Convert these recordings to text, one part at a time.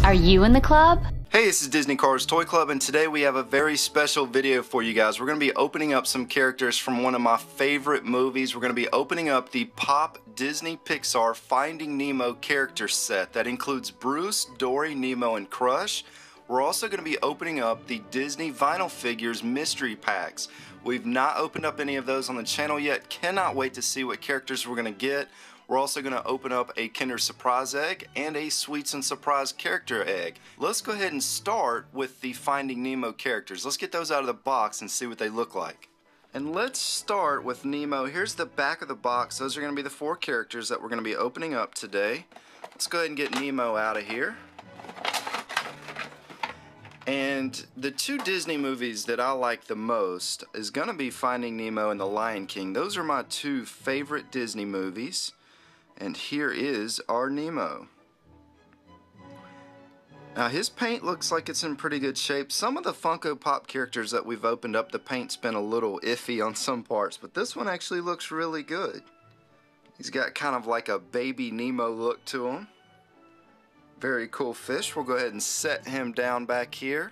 Are you in the club? Hey, this is Disney Cars Toy Club, and today we have a very special video for you guys. We're going to be opening up some characters from one of my favorite movies. We're going to be opening up the Pop Disney Pixar Finding Nemo character set. That includes Bruce, Dory, Nemo, and Crush. We're also going to be opening up the Disney Vinyl Figures mystery packs. We've not opened up any of those on the channel yet. Cannot wait to see what characters we're going to get. We're also going to open up a Kinder Surprise egg and a Sweets and Surprise character egg. Let's go ahead and start with the Finding Nemo characters. Let's get those out of the box and see what they look like. And let's start with Nemo. Here's the back of the box. Those are going to be the 4 characters that we're going to be opening up today. Let's go ahead and get Nemo out of here. And the 2 Disney movies that I like the most is going to be Finding Nemo and The Lion King. Those are my 2 favorite Disney movies. And here is our Nemo. Now his paint looks like it's in pretty good shape. Some of the Funko Pop characters that we've opened up, the paint's been a little iffy on some parts, but this one actually looks really good. He's got kind of like a baby Nemo look to him. Very cool fish. We'll go ahead and set him down back here.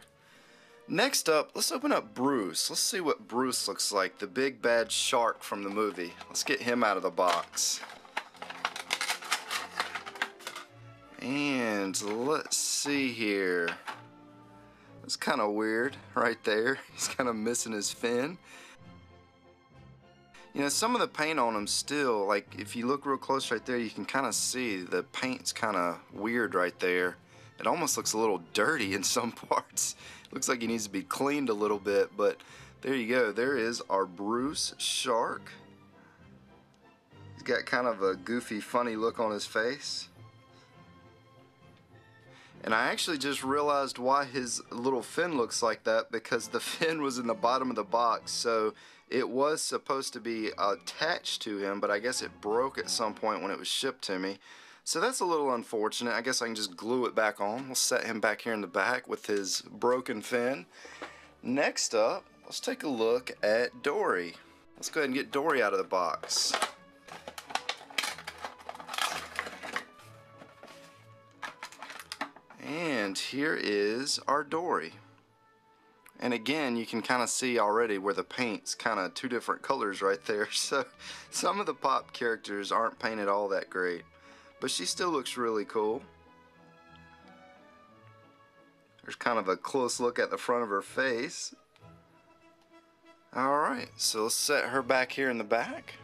Next up, let's open up Bruce. Let's see what Bruce looks like, the big bad shark from the movie. Let's get him out of the box. And let's see here. It's kind of weird right there. He's kind of missing his fin. You know, some of the paint on him still, like if you look real close right there, you can kind of see the paint's kind of weird right there. It almost looks a little dirty in some parts. Looks like he needs to be cleaned a little bit, but there you go. There is our Bruce shark. He's got kind of a goofy, funny look on his face. And I actually just realized why his little fin looks like that, because the fin was in the bottom of the box, so it was supposed to be attached to him, but I guess it broke at some point when it was shipped to me. So that's a little unfortunate. I guess I can just glue it back on. We'll set him back here in the back with his broken fin. Next up, let's take a look at Dory. Let's go ahead and get Dory out of the box. And here is our Dory. And again, you can kind of see already where the paint's kind of 2 different colors right there. So some of the Pop characters aren't painted all that great, but she still looks really cool. There's kind of a close look at the front of her face. Alright, so let's set her back here in the back.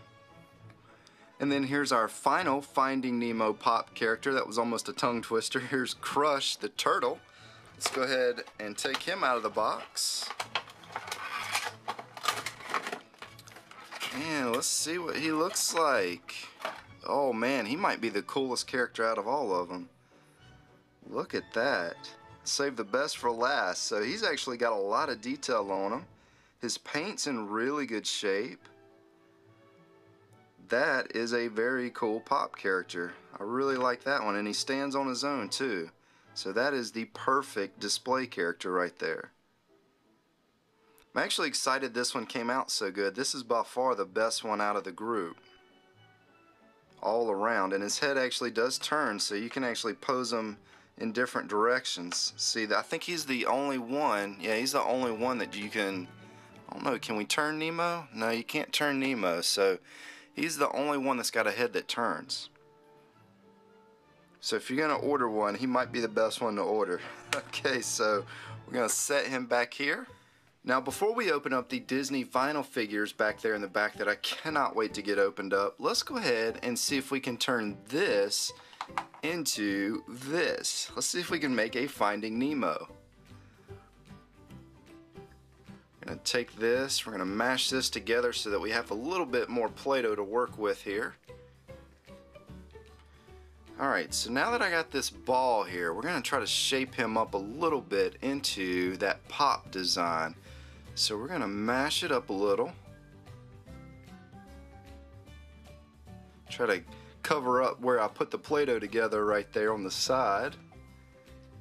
And then here's our final Finding Nemo Pop character. That was almost a tongue twister. Here's Crush the turtle. Let's go ahead and take him out of the box. And let's see what he looks like. Oh man, he might be the coolest character out of all of them. Look at that. Save the best for last. So he's actually got a lot of detail on him. His paint's in really good shape. That is a very cool Pop character. I really like that one, and he stands on his own too. So that is the perfect display character right there. I'm actually excited this one came out so good. This is by far the best one out of the group. All around, and his head actually does turn, so you can actually pose him in different directions. See, I think he's the only one. Yeah, he's the only one that you can, I don't know, can we turn Nemo? No, you can't turn Nemo, so he's the only one that's got a head that turns. So if you're going to order one, he might be the best one to order. Okay, so we're going to set him back here. Now before we open up the Disney vinyl figures back there in the back that I cannot wait to get opened up, let's go ahead and see if we can turn this into this. Let's see if we can make a Finding Nemo. We're going to take this, we're going to mash this together so that we have a little bit more Play-Doh to work with here. Alright, so now that I got this ball here, we're going to try to shape him up a little bit into that Pop design. So we're going to mash it up a little. Try to cover up where I put the Play-Doh together right there on the side.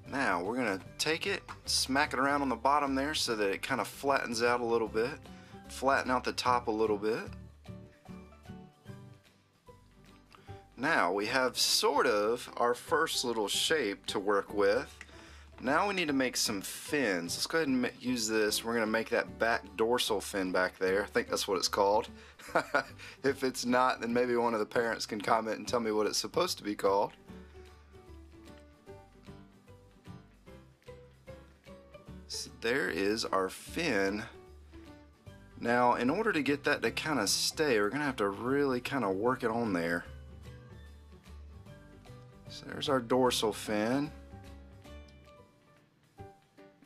Now we're going to take it, smack it around on the bottom there so that it kind of flattens out a little bit. Flatten out the top a little bit. Now we have sort of our first little shape to work with. Now we need to make some fins. Let's go ahead and use this. We're going to make that back dorsal fin back there. I think that's what it's called. If it's not, then maybe one of the parents can comment and tell me what it's supposed to be called. So there is our fin. Now, in order to get that to kind of stay, we're going to have to really kind of work it on there. So there's our dorsal fin.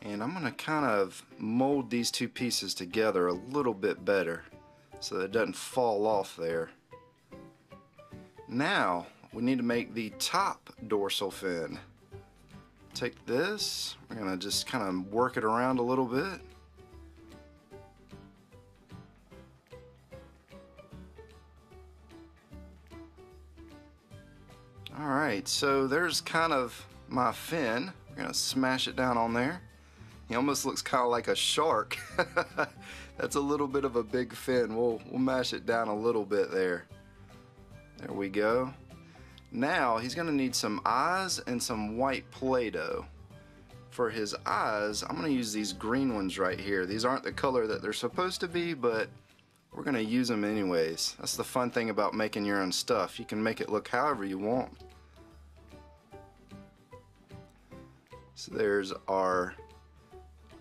And I'm going to kind of mold these two pieces together a little bit better so that it doesn't fall off there. Now we need to make the top dorsal fin. Take this, we're going to just kind of work it around a little bit. Alright, so there's kind of my fin. We're going to smash it down on there. He almost looks kind of like a shark. That's a little bit of a big fin. We'll mash it down a little bit there. There we go. Now he's going to need some eyes and some white Play-Doh. For his eyes, I'm going to use these green ones right here. These aren't the color that they're supposed to be, but we're going to use them anyways. That's the fun thing about making your own stuff. You can make it look however you want. So there's our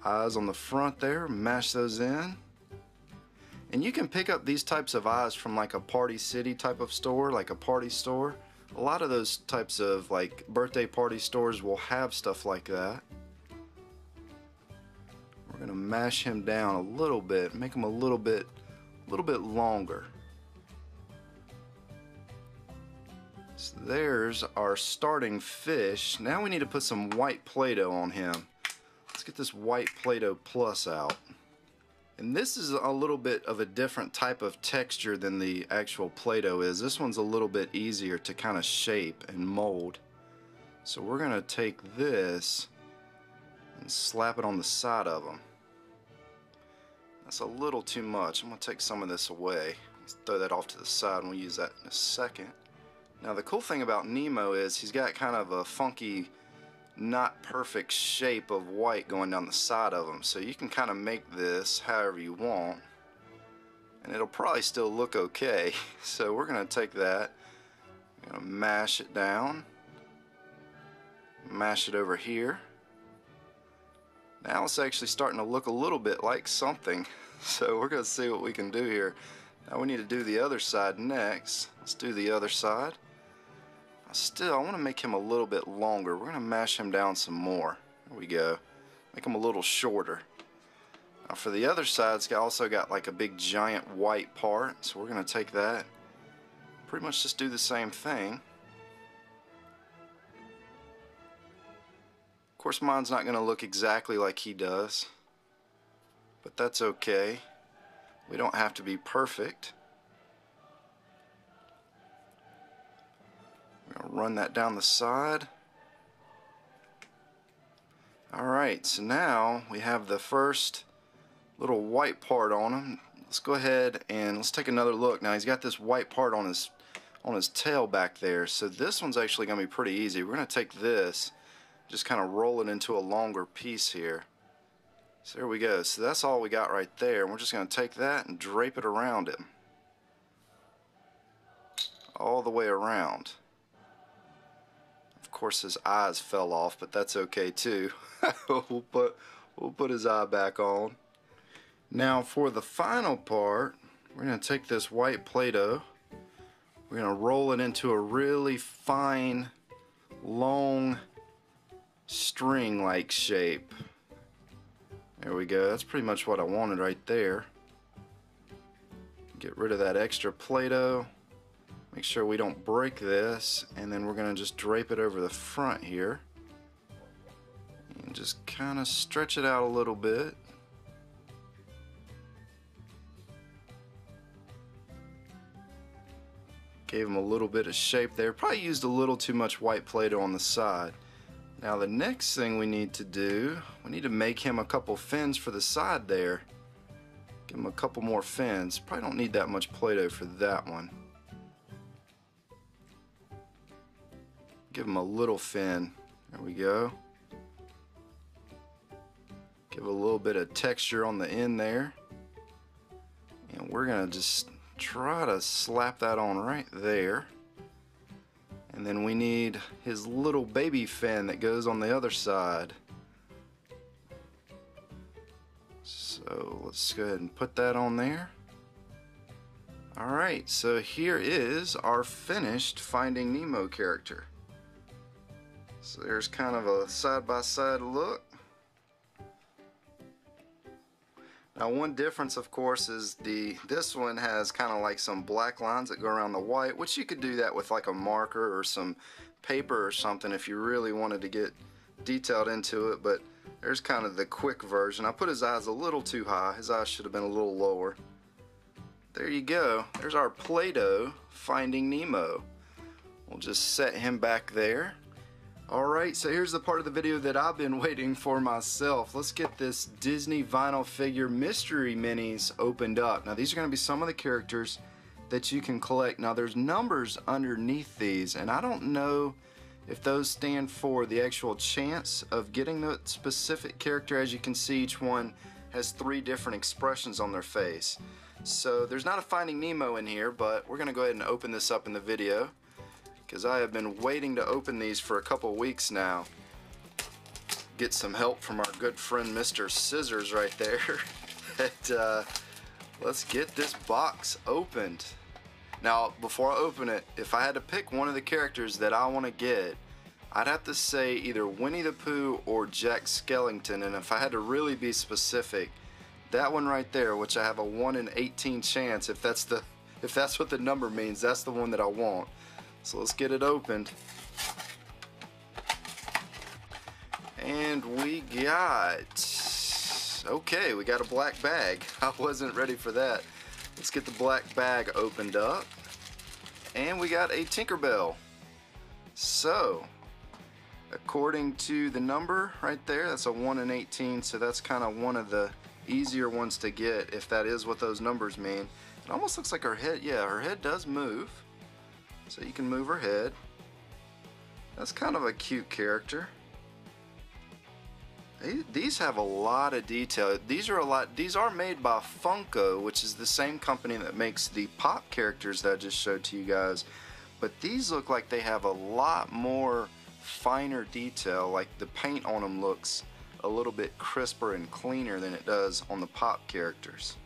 eyes on the front there, mash those in. And you can pick up these types of eyes from like a Party City type of store, like a party store. A lot of those types of like birthday party stores will have stuff like that. We're gonna mash him down a little bit, make him a little bit longer. So there's our starting fish. Now we need to put some white Play-Doh on him. Let's get this white Play-Doh Plus out. And this is a little bit of a different type of texture than the actual Play-Doh is. This one's a little bit easier to kind of shape and mold. So we're going to take this and slap it on the side of them. That's a little too much. I'm going to take some of this away. Let's throw that off to the side and we'll use that in a second. Now the cool thing about Nemo is he's got kind of a funky, not perfect shape of white going down the side of them, so you can kind of make this however you want and it'll probably still look okay. So we're going to take that, we're going to mash it down, mash it over here. Now it's actually starting to look a little bit like something, so we're going to see what we can do here. Now we need to do the other side next. Let's do the other side. Still, I want to make him a little bit longer. We're going to mash him down some more. There we go. Make him a little shorter. Now for the other side, it's also got like a big giant white part. So we're going to take that. Pretty much just do the same thing. Of course, mine's not going to look exactly like he does. But that's okay. We don't have to be perfect. We're going to run that down the side. Alright, so now we have the first little white part on him. Let's go ahead and let's take another look. Now he's got this white part on his tail back there, so this one's actually going to be pretty easy. We're going to take this, just kind of roll it into a longer piece here. So there we go. So that's all we got right there. We're just going to take that and drape it around him. All the way around. Of course his eyes fell off, but that's okay too. we'll put his eye back on. Now for the final part, we're going to take this white Play-Doh. We're going to roll it into a really fine, long, string-like shape. There we go. That's pretty much what I wanted right there. Get rid of that extra Play-Doh. Make sure we don't break this, and then we're going to just drape it over the front here and just kind of stretch it out a little bit. Gave him a little bit of shape there. Probably used a little too much white Play-Doh on the side. Now the next thing we need to do, we need to make him a couple fins for the side there. Give him a couple more fins. Probably don't need that much Play-Doh for that one. Give him a little fin. There we go. Give a little bit of texture on the end there. And we're gonna just try to slap that on right there. And then we need his little baby fin that goes on the other side. So let's go ahead and put that on there. Alright, so here is our finished Finding Nemo character. So there's kind of a side-by-side look. Now one difference of course is this one has kind of like some black lines that go around the white, which you could do that with like a marker or some paper or something if you really wanted to get detailed into it, but there's kind of the quick version. I put his eyes a little too high. His eyes should have been a little lower. There you go. There's our Play-Doh Finding Nemo. We'll just set him back there. Alright, so here's the part of the video that I've been waiting for myself. Let's get this Disney vinyl figure mystery minis opened up. Now these are going to be some of the characters that you can collect. Now there's numbers underneath these, and I don't know if those stand for the actual chance of getting the specific character. As you can see, each one has 3 different expressions on their face. So there's not a Finding Nemo in here, but we're going to go ahead and open this up in the video, because I have been waiting to open these for a couple weeks now. Get some help from our good friend Mr. Scissors right there. Let's get this box opened. Now before I open it, if I had to pick one of the characters that I want to get, I'd have to say either Winnie the Pooh or Jack Skellington, and if I had to really be specific, that one right there, which I have a 1 in 18 chance, if that's what the number means, that's the one that I want. So let's get it opened. And we got a black bag. I wasn't ready for that. Let's get the black bag opened up. And we got a Tinkerbell. So, according to the number right there, that's a 1 in 18, so that's kind of one of the easier ones to get if that is what those numbers mean. It almost looks like her head, yeah, her head does move. So you can move her head. That's kind of a cute character. These have a lot of detail. These are made by Funko, which is the same company that makes the Pop characters that I just showed to you guys. But these look like they have a lot more finer detail. Like the paint on them looks a little bit crisper and cleaner than it does on the Pop characters.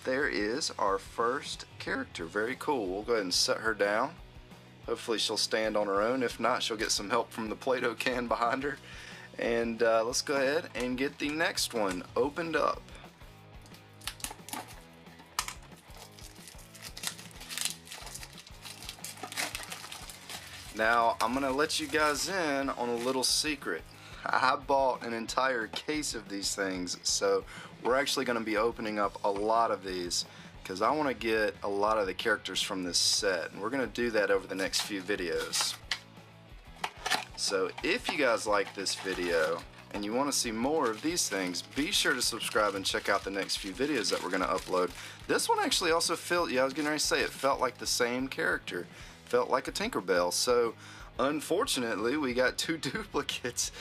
There is our first character. Very cool. We'll go ahead and set her down. Hopefully she'll stand on her own. If not, she'll get some help from the Play-Doh can behind her. And let's go ahead and get the next one opened up. Now I'm gonna let you guys in on a little secret. I bought an entire case of these things, so we're actually going to be opening up a lot of these because I want to get a lot of the characters from this set, and we're going to do that over the next few videos. So if you guys like this video and you want to see more of these things, be sure to subscribe and check out the next few videos that we're going to upload. This one actually also felt, yeah, I was getting ready to say, it felt like the same character. Felt like a Tinkerbell. So unfortunately we got 2 duplicates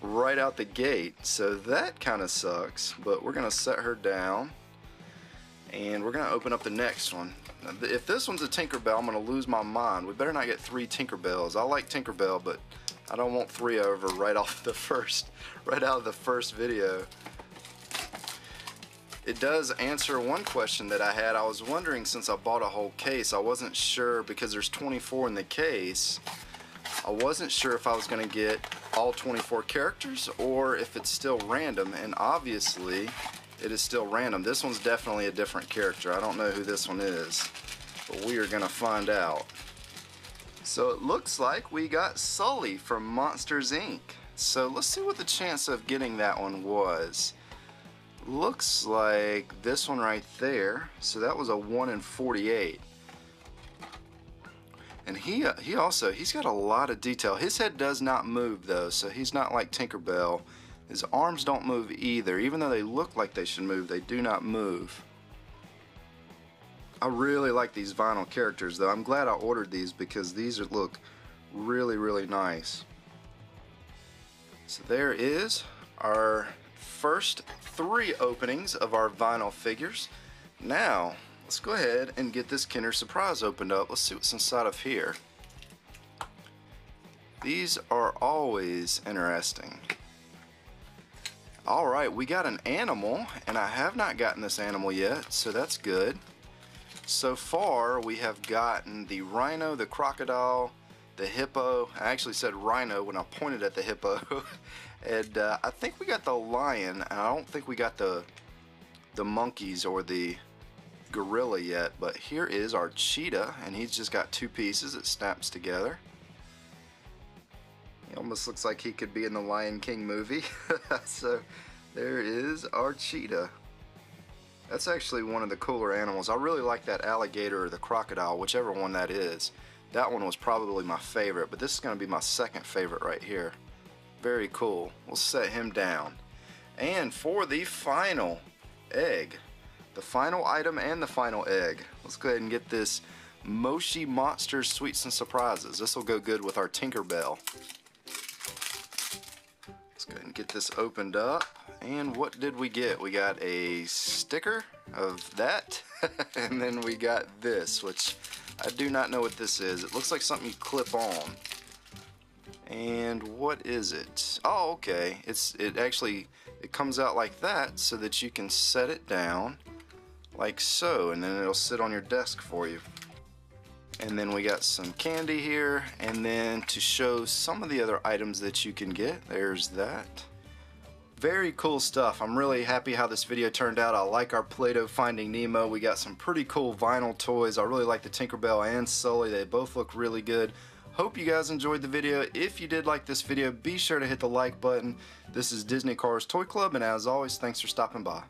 right out the gate, so that kind of sucks, but we're gonna set her down and we're gonna open up the next one. Now, if this one's a Tinkerbell, I'm gonna lose my mind. We better not get 3 Tinkerbells. I like Tinkerbell, but I don't want 3 over right out of the first video. It does answer one question that I had. I was wondering, since I bought a whole case, I wasn't sure, because there's 24 in the case, I wasn't sure if I was going to get all 24 characters or if it's still random, and obviously it is still random. This one's definitely a different character. I don't know who this one is, but we are going to find out. So it looks like we got Sully from Monsters Inc. So let's see what the chance of getting that one was. Looks like this one right there. So that was a 1 in 48. And he's got a lot of detail. His head does not move though, so he's not like Tinkerbell. His arms don't move either. Even though they look like they should move, they do not move. I really like these vinyl characters though. I'm glad I ordered these because these look really, really nice. So there is our first 3 openings of our vinyl figures. Now, let's go ahead and get this Kinder Surprise opened up. Let's see what's inside of here. These are always interesting. Alright, we got an animal, and I have not gotten this animal yet, so that's good. So far, we have gotten the rhino, the crocodile, the hippo. I actually said rhino when I pointed at the hippo. And I think we got the lion, and I don't think we got the monkeys or the gorilla yet, but here is our cheetah, and he's just got 2 pieces. It snaps together. He almost looks like he could be in the Lion King movie. So there is our cheetah. That's actually one of the cooler animals. I really like that alligator or the crocodile, whichever one that is. That one was probably my favorite, but this is going to be my second favorite right here. Very cool. We'll set him down. And for the final egg, the final item and the final egg, let's go ahead and get this Moshi Monsters Sweets and Surprises. This will go good with our Tinkerbell. Let's go ahead and get this opened up. And what did we get? We got a sticker of that, and then we got this, which I do not know what this is. It looks like something you clip on. And what is it? Oh, okay. It comes out like that so that you can set it down like so, and then it'll sit on your desk for you. And then we got some candy here, and then to show some of the other items that you can get, there's that. Very cool stuff. I'm really happy how this video turned out. I like our Play-Doh Finding Nemo. We got some pretty cool vinyl toys. I really like the Tinkerbell and Sully. They both look really good. Hope you guys enjoyed the video. If you did like this video, be sure to hit the like button. This is Disney Cars Toy Club, and as always, thanks for stopping by.